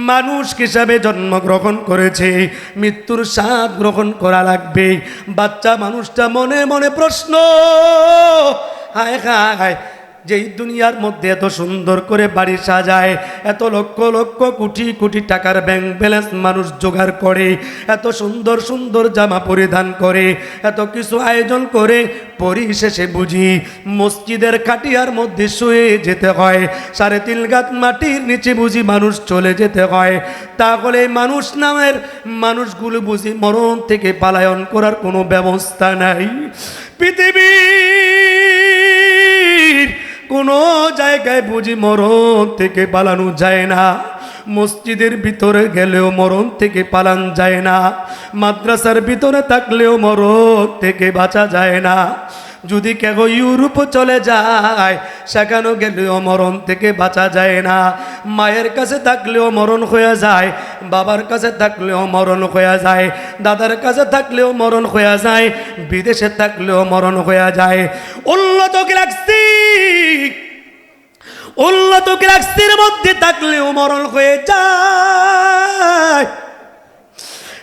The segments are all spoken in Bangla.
মানুষ হিসাবে জন্মগ্রহণ করেছে, মৃত্যুর স্বাদ গ্রহণ করা লাগবে। বাচ্চা মানুষটা মনে মনে প্রশ্ন, হায় হায়, যেই দুনিয়ার মধ্যে এত সুন্দর করে বাড়ি সাজায়, এত লক্ষ লক্ষ কোটি কোটি টাকার ব্যাংক ব্যালেন্স মানুষ জোগাড় করে, এত সুন্দর সুন্দর জামা পরিধান করে, এত কিছু আয়োজন করে, পরিশেষে বুঝি মসজিদের খাটিয়ার মধ্যে শুয়ে যেতে হয়, 3.5 গাঁত মাটির নিচে বুঝি মানুষ চলে যেতে হয়। তাহলে মানুষ নামের মানুষগুলো বুঝি মরণ থেকে পলায়ন করার কোনো ব্যবস্থা নাই। পৃথিবীর কোনো জায়গায় বুঝি মরণ থেকে পালানো যায় না। মসজিদের ভিতরে গেলেও মরণ থেকে পালান যায় না, মাদ্রাসার ভিতরে থাকলেও মরণ থেকে বাঁচা যায় না। যদি কেউ ইউরোপ চলে যায়, সেখানেও গেলেও মরণ থেকে বাঁচা যায় না। মায়ের কাছে থাকলেও মরণ হয়ে যায়, বাবার কাছে থাকলেও মরণ হয়ে যায়, দাদার কাছে থাকলেও মরণ হয়ে যায়, বিদেশে থাকলেও মরণ হয়ে যায়। উন্নত গ্যালাক্সির মধ্যে থাকলেও মরণ হয়ে যায়,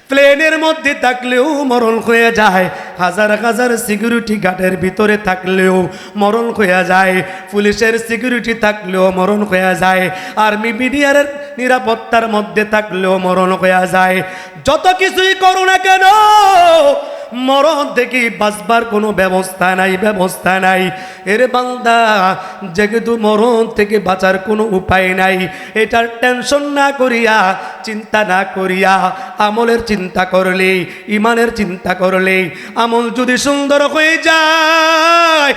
প্লেনের মধ্যে থাকলেও মরণ হয়ে যায়, হাজার হাজার সিকিউরিটি গার্ডের ভিতরে থাকলেও মরণ হয়ে যায়, পুলিশের সিকিউরিটি থাকলেও মরণ হয়ে যায়, আর্মি বিডিআর নিরাপত্তার মধ্যে থাকলেও মরণ হয়ে যায়। যত কিছুই করো না কেন, মরণ থেকে বাঁচবার কোনো ব্যবস্থা নাই, ব্যবস্থা নাই। এর বান্দা, যেহেতু মরণ থেকে বাঁচার কোনো উপায় নাই, এটার টেনশন না করিয়া, চিন্তা না করিয়া, আমলের চিন্তা করলে, ইমানের চিন্তা করলে, আমল যদি সুন্দর হয়ে যায়,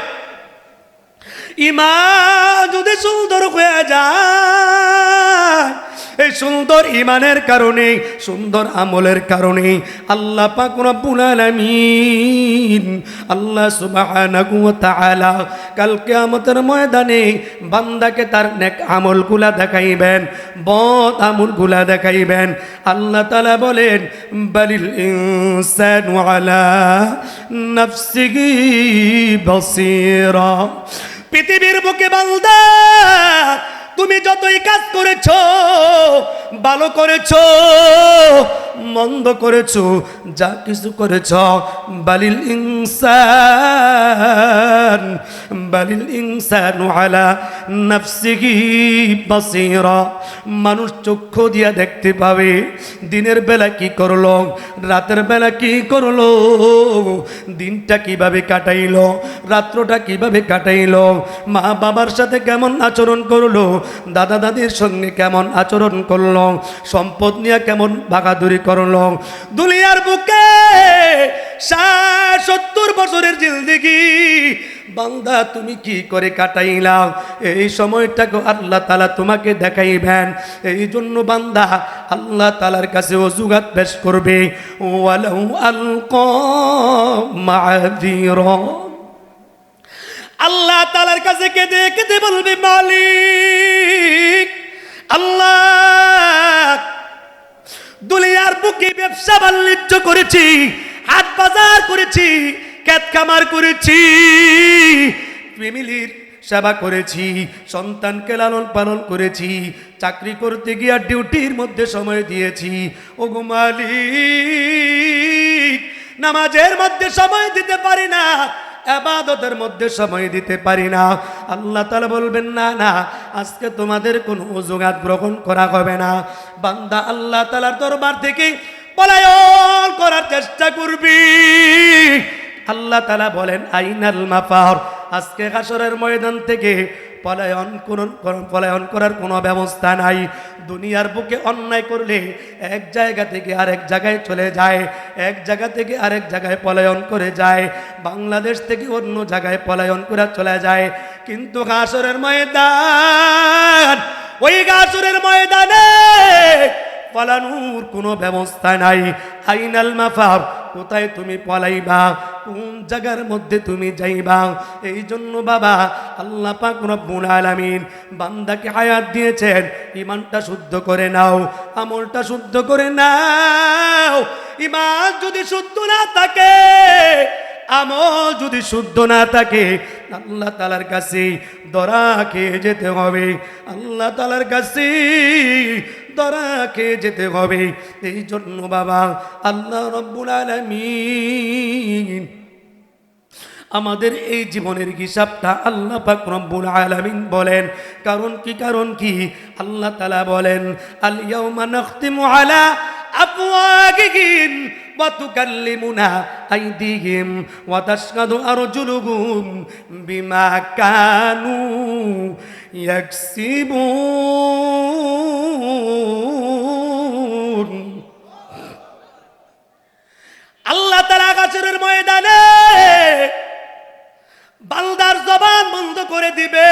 ইমান যদি সুন্দর হয়ে যায়, এই সুন্দর ইমানের কারণে, সুন্দর আমলের কারণে আল্লাহ পাক রব্বুল আলামিন, আল্লাহ সুবহানাহু ওয়া তাআলা কাল কিয়ামতের ময়দানে বান্দাকে তার নেক আমলগুলা দেখাইবেন, বদ আমলগুলা দেখাইবেন। আল্লাহ তাআলা বলেন, বালিল ইনসানু আলা নাফসিহি বাসীরা। পৃথিবীর বুকে বান্দা, তুমি যতই কাজ করেছো, ভালো করেছো, মন্দ করেছো, যা কিছু করেছো, বালিল ইনসানু আলা নাফসিহি বাসীরা। মানুষ চক্ষু দিয়া দেখতে পাবে, দিনের বেলা কি করলো, রাতের বেলা কি করলো, দিনটা কিভাবে কাটাইলো, রাত্রটা কিভাবে কাটাইলো, মা বাবার সাথে কেমন আচরণ করলো, দাদা দাদির সঙ্গে কেমন আচরণ করলো, সম্পদ নিয়ে কেমন বাগাদুরি করলো। দুনিয়ার বুকে 60-70 বছরের জিন্দেগি বান্দা তুমি কি করে কাটাইলা, এই সময়টাকে আল্লাহ তাআলা তোমাকে দেখাইবেন। এই জন্য বান্দা আল্লাহ তাআলার কাছে অজুহাত পেশ করবে, ওয়ালাউ আলকা মাযিরা। আল্লাহ তাআলার কাছে কেঁদে কেঁদে বলবে, মালিক আল্লাহ, দুনিয়ার বুকে ব্যবসা বাণিজ্য করেছি, হাট বাজার করেছি, ক্ষেত খামার করেছি, ফ্যামিলির সেবা করেছি, সন্তানকে লালন পালন করেছি, চাকরি করতে গিয়ে ডিউটির মধ্যে সময় দিয়েছি। ওগো মালিক, নামাজের মধ্যে সময় দিতে পারি না, ইবাদতের মধ্যে সময় দিতে পারি না। আল্লাহ তাআলা বলবেন, না না, আজকে তোমাদের কোনো অজুহাত গ্রহণ করা হবে না। বান্দা আল্লাহ তাআলার দরবার থেকে পলায়ন করার চেষ্টা করবি। আল্লাহ তাআলা বলেন, আইনাল মাফার, আজকে হাসরের ময়দান থেকে পলায়ন করার কোনো ব্যবস্থা নাই। দুনিয়ার বুকে অন্যায় করলে এক জায়গা থেকে আরেক জায়গায় চলে যায়, এক জায়গা থেকে আরেক জায়গায় পলায়ন করে যায়, বাংলাদেশ থেকে অন্য জায়গায় পলায়ন করে চলে যায়। কিন্তু হাসরের ময়দান, ওই হাসরের ময়দানে পালানোর কোনো ব্যবস্থা নাই। আইনাল মাফার, কোথায় তুমি পলাইবা, কোন জায়গার মধ্যে তুমি যাইবা। এই জন্য বাবা, আল্লাহ পাক রব্বুল আলামিন বান্দাকে হায়াত দিয়েছেন, ইমানটা শুদ্ধ করে নাও, আমলটা শুদ্ধ করে নাও। ইমান যদি শুদ্ধ না থাকে, আমল যদি শুদ্ধ না থাকে, আল্লাহ তাআলার কাছে ধরা খেয়ে যেতে হবে, আল্লাহ তাআলার কাছে ধরা খেয়ে যেতে হবে। এই জন্য বাবা আল্লাহ রাব্বুল আলামিন আমাদের এই জীবনের হিসাবটা আল্লাহ পাক রব্বুল আলামিন বলেন। কারণ কি আল্লাহ তাআলা বলেন, আল ইয়াউমা নাখতিমু আলা আফওয়াহিহিম ওয়া তুকাল্লিমুনা আইদিহিম ওয়া তাশহাদু আরজুলুহুম বিমা কানু ইয়াকসিবুন। আল্লাহ তাআলা হাসরের ময়দানে বান্দার জবান বন্ধ করে দিবে,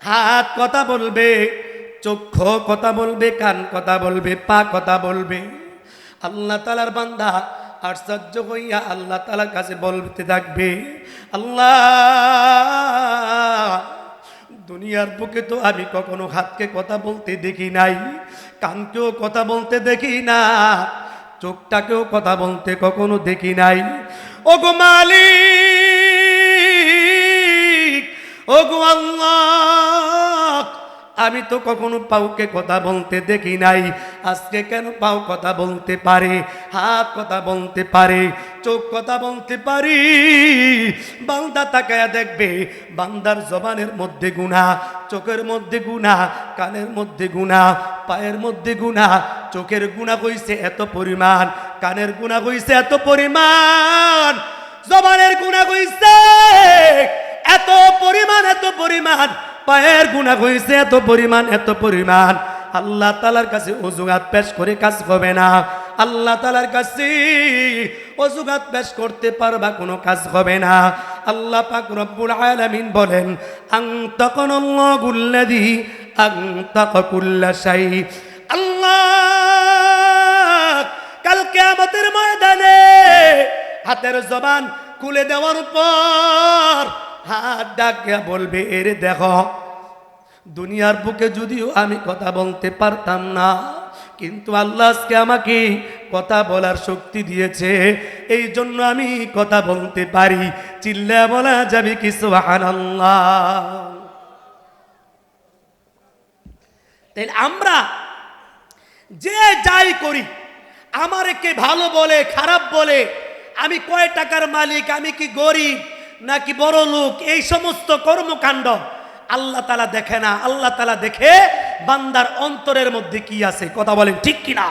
হাত কথা বলবে, চক্ষু কথা বলবে, কান কথা বলবে, পা কথা বলবে। আল্লাহ তাআলার বান্দা আশ্চর্য হইয়া আল্লাহ তাআলার কাছে বলতে থাকবে, আল্লাহ দুনিয়ার বুকে তো আমি কখনো হাতকে কথা বলতে দেখি নাই, কানকেও কথা বলতে দেখি না, চোখটাকেও কথা বলতে কখনো দেখি নাই। ওগো মালিক, ওগো আল্লাহ, আমি তো কখনো পাউকে কথা বলতে দেখি নাই, আজকে কেন পাও কথা বলতে পারে, হাত কথা বলতে পারে, চোখ কথা বলতে পারি। বান্দা তাকায়া দেখবে বান্দার জবানের মধ্যে গুনাহ, চোখের মধ্যে গুনাহ, কানের মধ্যে গুনাহ, পায়ের মধ্যে গুনাহ। চোখের গুনাহ হইছে এত পরিমাণ, কানের গুনাহ হইছে এত পরিমাণ, জবানের গুনাহ হইছে এত পরিমাণ, এত পরিমাণ, পায়ের গুনাহ হইছে এত পরিমাণ, এত পরিমাণ। আল্লাহ তাআলার কাছে অজুহাত পেশ করে কাজ হবে না। আল্লাহ তাআলার কাছে অজুহাত পেশ করতে পারবা কোনো কাজ হবে না। আল্লাহ পাক রব্বুল আলামিন বলেন, আনতাকানাল্লাহুল্লাযী আনতাকা কুল্লা শাই। আল্লাহ কাল কিয়ামতের ময়দানে হাতের জবান খুলে দেওয়ার পর হাত ডাকিয়া বলবে, এরে দেখো, দুনিয়ার বুকে যদিও আমি কথা বলতে পারতাম না, কিন্তু আল্লাহ আজকে আমাকে কথা বলার শক্তি দিয়েছে, এই জন্য আমি কথা বলতে পারি। চিল্লা বলা যাবে কি সুবহানাল্লাহ? তাহলে আমরা যে যাই করি, আমারে কে ভালো বলে খারাপ বলে, আমি কয় টাকার মালিক, আমি কি গরিব নাকি বড় লোক, এই সমস্ত কর্মকাণ্ড আল্লাহ তাআলা দেখে না। আল্লাহ তাআলা দেখে বান্দার অন্তরের মধ্যে কি আছে। কথা বলেন ঠিক কিনা?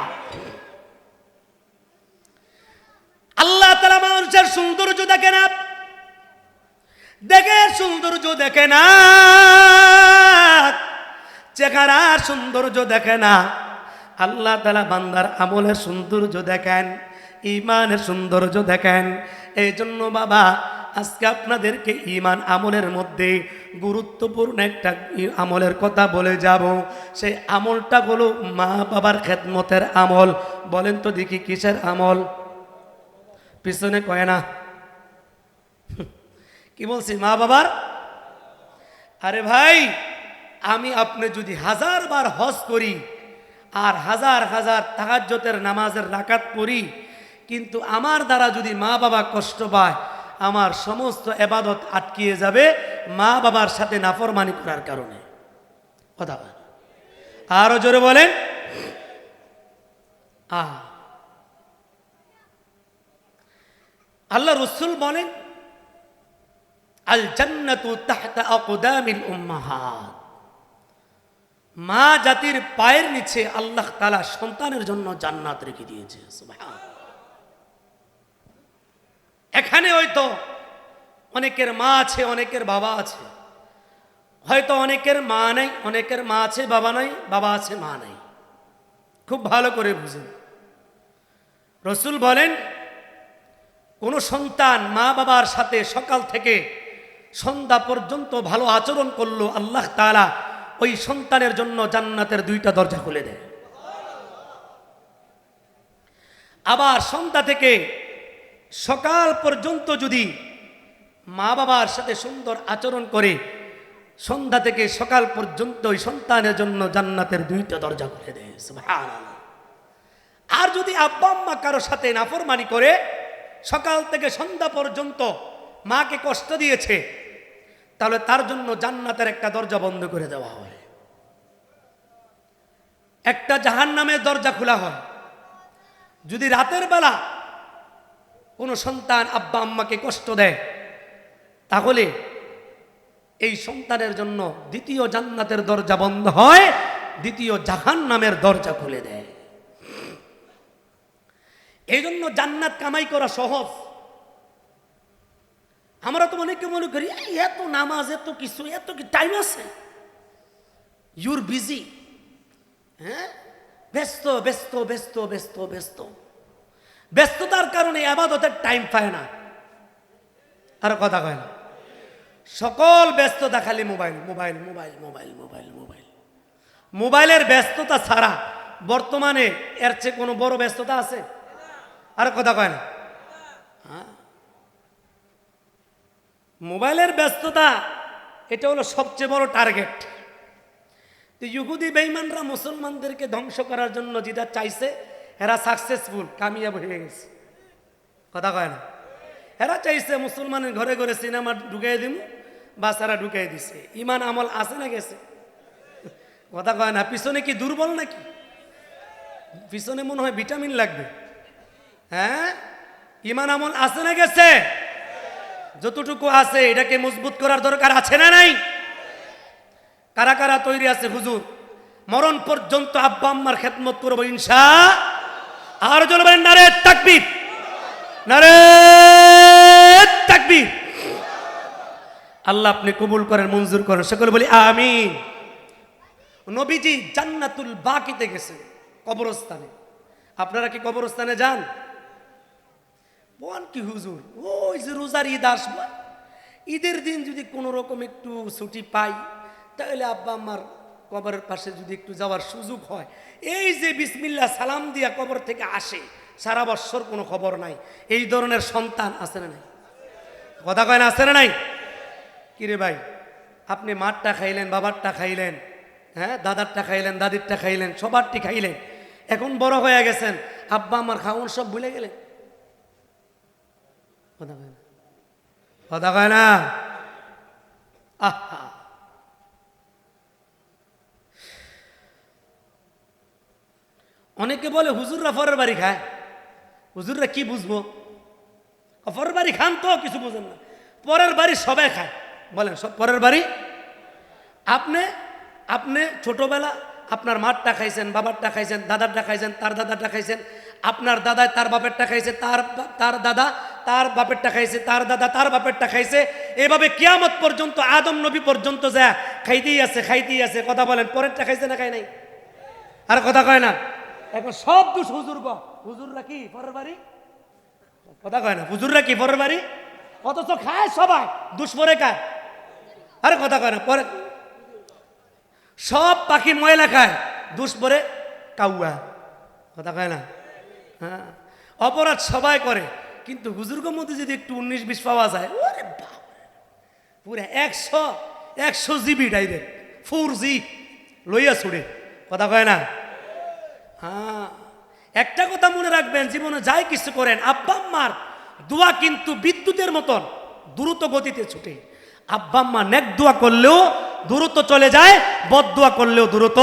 আল্লাহ তাআলা মানুষের সৌন্দর্য দেখে না, দেখে সৌন্দর্য দেখে না, চেহারার সৌন্দর্য দেখে না। আল্লাহ তাআলা বান্দার আমলের সৌন্দর্য দেখেন, ঈমানের সৌন্দর্য দেখেন। এই জন্য বাবা আজকে আপনাদেরকে ঈমান আমলের মধ্যে গুরুত্বপূর্ণ একটা আমলের কথা বলে যাব। সেই আমলটা হলো মা বাবার খেদমতের আমল। বলেন তো দেখি কিসের আমল? পিছনে কয় না, কি বলছি? মা বাবার। আরে ভাই, আমি আপনি যদি 1000 বার হজ করি আর হাজার হাজার তাহাজ্জুদের নামাজের রাকাত পড়ি, কিন্তু আমার দ্বারা যদি মা বাবা কষ্ট পায়, আমার সমস্ত ইবাদত আটকিয়ে যাবে মা বাবার সাথে নাফরমানি করার কারণে। কথা বলেন, আরো জোরে বলেন। আল্লাহ রাসূল বলেন, আল জান্নাতু তাহতা আকদামিল উম্মাহাত। মা জাতির পায়ের নিচে আল্লাহ তাআলা সন্তানের জন্য জান্নাত রেখে দিয়েছে। সুবহানাল্লাহ। এখানে হয়তো অনেকের মা আছে, অনেকের বাবা আছে, হয়তো অনেকের মা নাই, অনেকের মা আছে বাবা নাই, বাবা আছে মা নাই। খুব ভালো করে বুঝুন। রাসূল বলেন, কোন সন্তান মা বাবার সাথে সকাল থেকে সন্ধ্যা পর্যন্ত ভালো আচরণ করলো, আল্লাহ তাআলা ওই সন্তানের জন্য জান্নাতের 2টা দরজা খুলে দেয়। আবার সন্ধ্যা থেকে সকাল পর্যন্ত যদি মা বাবার সাথে সুন্দর আচরণ করে, সন্ধ্যা থেকে সকাল পর্যন্ত ওই সন্তানের জন্য জান্নাতের 2টা দরজা খুলে দেয়। সুবহানাল্লাহ। আর যদি আব্বা আম্মা কারো সাথে নাফরমানি করে, সকাল থেকে সন্ধ্যা পর্যন্ত মাকে কষ্ট দিয়েছে, তাহলে তার জন্য জান্নাতের একটা দরজা বন্ধ করে দেওয়া হয়। একটা জাহান্নামের দরজা খোলা হয়। যদি রাতের বেলা কোনো সন্তান আব্বা আম্মাকে কষ্ট দেয়, তাহলে এই সন্তানের জন্য দ্বিতীয় জান্নাতের দরজা বন্ধ হয়, দ্বিতীয় জাহান্নামের দরজা খুলে দেয়। এই জন্য জান্নাত কামাই করা সহজ। আমরা তো অনেকে মনে করি এত নামাজ, এত কিছু, এত কি টাইম আছে? ইউর বিজি, হ্যাঁ, ব্যস্ত ব্যস্ত ব্যস্ত ব্যস্ত ব্যস্ত। ব্যস্ততার কারণে ইবাদতের টাইম পায় না। আর কথা কয় না, সকল ব্যস্ততা খালি mobile mobile mobile mobile mobile mobile. মোবাইলের ব্যস্ততা ছাড়া বর্তমানে এর চেয়ে কোনো বড় ব্যস্ততা আছে? আর কথা কয় না, হ্যাঁ, মোবাইলের ব্যস্ততা এটা হলো সবচেয়ে বড় টার্গেট। তো ইহুদি বেঈমানরা মুসলমানদেরকে ধ্বংস করার জন্য যেটা চাইছে, এরা সাকসেসফুল, কামিয়াব হয়ে গেছে। কথা কয় না, এরা চাইছে মুসলমানের ঘরে ঘরে সিনেমা ঢুকাই দিব, বাস এরা ঢুকাই দিছে। ইমান আমল আছে না গেছে? কথা কয় না, পিছনে কি দুর্বল নাকি? পিছনে মনে হয় ভিটামিন লাগবে। হ্যাঁ, ইমান আমল আছে না গেছে? যতটুকু আছে এটাকে মজবুত করার দরকার আছে না নাই? কারা কারা তৈরি আছে হুজুর মরণ পর্যন্ত আব্বা আম্মার খেদমত করবো ইনশাআল্লাহ? আর জোরে বলেন নারে তাকবীর, নারে তাকবীর। আল্লাহ আপনি কবুল করেন, মঞ্জুর করেন, সকলে বলি আমিন। নবীজি জান্নাতুল বাকিতে গেছেন, কবরস্থানে। আপনারা কি কবরস্থানে যান? বল কি হুজুর, ওই যে রোজার ঈদ আসবে, ঈদের দিন যদি কোনো রকম একটু ছুটি পাই, তাহলে আব্বা আম্মার কবরের পাশে যদি একটু যাওয়ার সুযোগ হয়। এই যে বিসমিল্লাহ সালাম দিয়া কবর থেকে আসে, সারা বৎসর কোনো খবর নাই। এই ধরনের সন্তান আছে না নাই? কথা কয় না, আছে না নাই? কিরে ভাই, আপনি মারটা খাইলেন, বাবারটা খাইলেন, হ্যাঁ, দাদারটা খাইলেন, দাদিরটা খাইলেন, সবারটি খাইলেন, এখন বড় হয়ে গেছেন, আব্বা আমার খাওয়ান সব ভুলে গেলেন। কথা কয় না, কথা কয় না। আহা, অনেকে বলে হুজুররা পরের বাড়ি খায়। হুজুররা কি বুঝবো? পরের বাড়ি খান তো কিছু বুঝেন না। পরের বাড়ি সবাই খায়, বলেন সব পরের বাড়ি। আপনি আপনি ছোটবেলা আপনার মারটা খাইছেন, বাবারটা খাইছেন, দাদারটা খাইছেন, তার দাদারটা খাইছেন, আপনার দাদায় তার বাপেরটা খাইছে, তার দাদা তার বাপেরটা খাইছে, তার দাদা তার বাপেরটা খাইছে। এভাবে কিয়ামত পর্যন্ত, আদম নবী পর্যন্ত যা খাইতেই আছে, খাইতেই আছে। কথা বলেন, পরেরটা খাইছে না খাই নাই? আর কথা কয় না। এখন সব দোষ হুজুর গো, হুজুররা কি পরের বাড়ি? কথা কয় না, হুজুররা কি পরের বাড়ি? অথচ খায় সবাই, দোষ পরে খায়। আরে কথা কয় না, পরে সব পাখি ময়লা খায়, দোষ পরে কাউয়া। কথা কয় না, হ্যাঁ, অপরাধ সবাই করে, কিন্তু হুজুরগের মধ্যে যদি একটু 19-20 পাওয়া যায়, ওরে বাবা, পুরো 100 জিবি ডাইরেক্ট 4G লইয়া ছুড়ে। কথা কয় না, হ্যাঁ। একটা কথা মনে রাখবেন, জীবনে যাই কিছু করেন, আব্বা আম্মার দোয়া কিন্তু বিদ্যুতের মতন দ্রুত গতিতে ছুটে। আব্বা আম্মা নেক দোয়া করলেও দ্রুত চলে যায়, বদ দোয়া করলেও দ্রুত।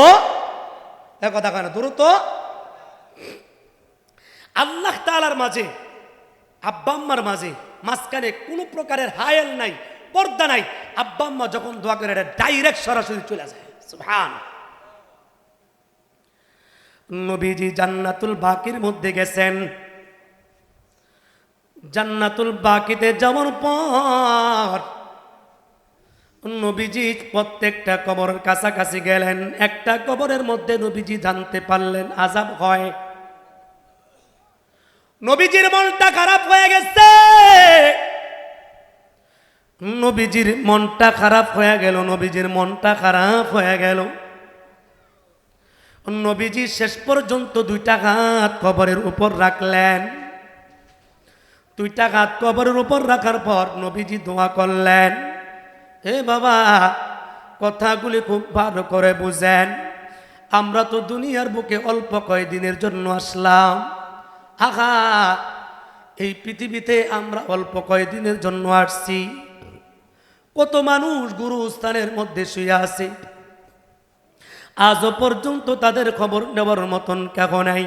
কথা কয় না, দ্রুত। আল্লাহ তাআলার মাঝে, আব্বা আম্মার মাঝে, মাঝখানে কোনো প্রকারের হায়াল নাই, পর্দা নাই। আব্বা আম্মা যখন দোয়া করে, এটা ডাইরেক্ট সরাসরি চলে যায়। সুবহানাল্লাহ। নবীজি জান্নাতুল বাকির মধ্যে গেছেন। জান্নাতুল বাকিতে যাওয়ার পর নবীজি প্রত্যেকটা কবরের কাছাকাছি গেলেন। একটা কবরের মধ্যে নবীজি জানতে পারলেন আযাব হয়। নবীজির মনটা খারাপ হয়ে গেছে। নবীজির মনটা খারাপ হয়ে গেল, নবীজির মনটা খারাপ হয়ে গেল। নবীজি শেষ পর্যন্ত 2টা হাত কবরের উপর রাখলেন। 2টা হাত কবরের উপর রাখার পর নবীজি দোয়া করলেন, হে বাবা, কথাগুলি খুব ভালো করে বুঝেন। আমরা তো দুনিয়ার বুকে অল্প কয়েকদিনের জন্য আসলাম। আহা, এই পৃথিবীতে আমরা অল্প কয়েকদিনের জন্য আসছি। কত মানুষ গুরুস্থানের মধ্যে শুয়ে আছে, আজও পর্যন্ত তাদের খবর নেওয়ার মতন কেউ নাই।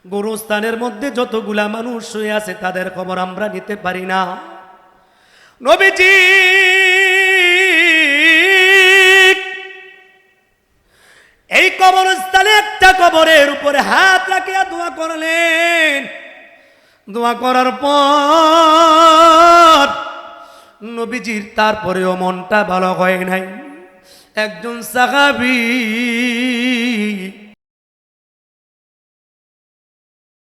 গোরস্থানের মধ্যে যতগুলা মানুষ শুয়ে আছে তাদের খবর আমরা নিতে পারি না। নবীজি এই কবরস্থানে একটা কবরের উপরে হাত রাখিয়া দোয়া করলেন। দোয়া করার পর নবীজির তারপরেও মনটা ভালো হয় নাই। একজন সাহাবী